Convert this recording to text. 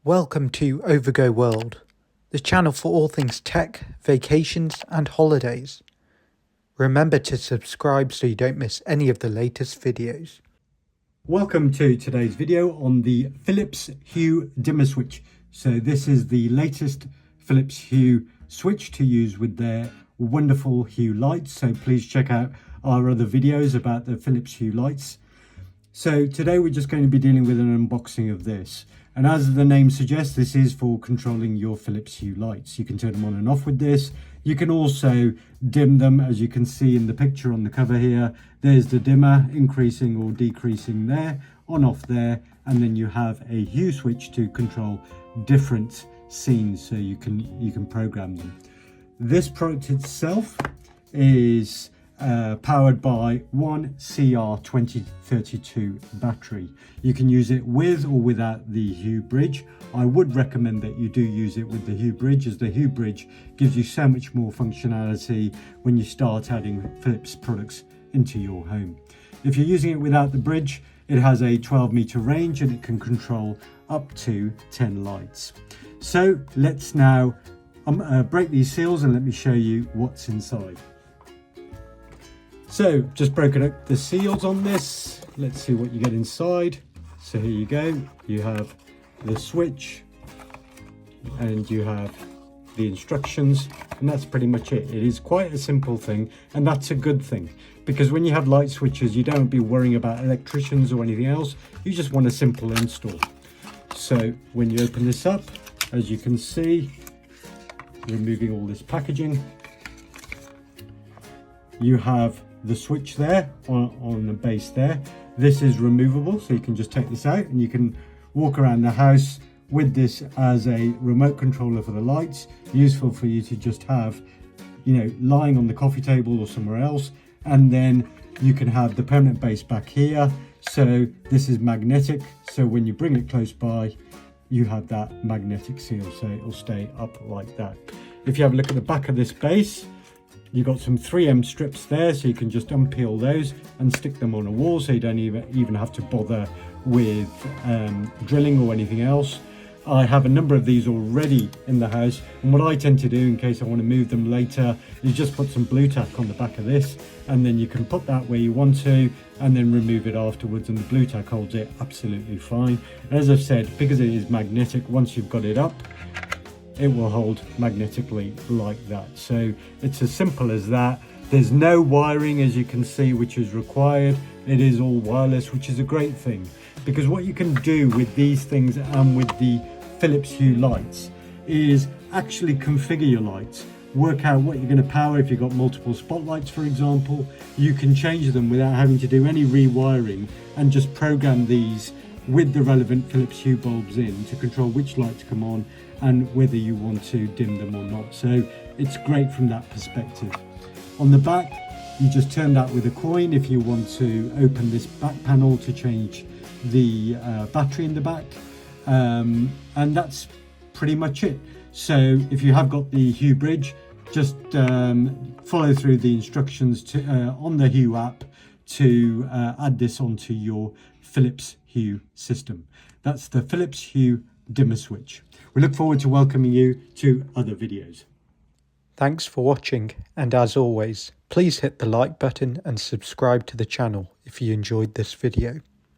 Welcome to Overgo World, the channel for all things tech, vacations and holidays. Remember to subscribe so you don't miss any of the latest videos. Welcome to today's video on the Philips Hue Dimmer Switch. So this is the latest Philips Hue switch to use with their wonderful Hue lights. So please check out our other videos about the Philips Hue lights. So today we're just going to be dealing with an unboxing of this. And as the name suggests, this is for controlling your Philips Hue lights. You can turn them on and off with this. You can also dim them, as you can see in the picture on the cover here. There's the dimmer, increasing or decreasing there, on off there, and then you have a hue switch to control different scenes, so you can program them. This product itself is powered by one CR2032 battery. You can use it with or without the Hue bridge. I would recommend that you do use it with the Hue bridge, as the Hue bridge gives you so much more functionality when you start adding Philips products into your home. If you're using it without the bridge, it has a 12-meter range and it can control up to 10 lights. So let's now break these seals and let me show you what's inside. So just broken up the seals on this. Let's see what you get inside. So here you go. You have the switch and you have the instructions, and that's pretty much it. It is quite a simple thing, and that's a good thing, because when you have light switches, you don't be worrying about electricians or anything else. You just want a simple install. So when you open this up, as you can see, removing all this packaging, you have the switch there on the base there. This is removable, so you can just take this out and you can walk around the house with this as a remote controller for the lights. Useful for you to just have, lying on the coffee table or somewhere else. And then you can have the permanent base back here. So this is magnetic, so when you bring it close by, you have that magnetic seal, so it'll stay up like that. If you have a look at the back of this base, you've got some 3M strips there, so you can just unpeel those and stick them on a wall, so you don't even have to bother with drilling or anything else. I have a number of these already in the house, and what I tend to do in case I want to move them later is just put some blue tack on the back of this, and then you can put that where you want to and then remove it afterwards, and the blue tack holds it absolutely fine. As I've said, because it is magnetic, once you've got it up, it will hold magnetically like that. So it's as simple as that. There's no wiring, as you can see, which is required. It is all wireless, which is a great thing, because what you can do with these things and with the Philips Hue lights is actually configure your lights, work out what you're going to power. If you've got multiple spotlights, for example, you can change them without having to do any rewiring, and just program these with the relevant Philips Hue bulbs in to control which lights come on and whether you want to dim them or not. So it's great from that perspective. On the back, you just turn that with a coin if you want to open this back panel to change the battery in the back, and that's pretty much it. So if you have got the Hue bridge, just follow through the instructions on the Hue app to add this onto your Philips Hue system. That's the Philips Hue Dimmer Switch. We look forward to welcoming you to other videos. Thanks for watching, and as always, please hit the like button and subscribe to the channel if you enjoyed this video.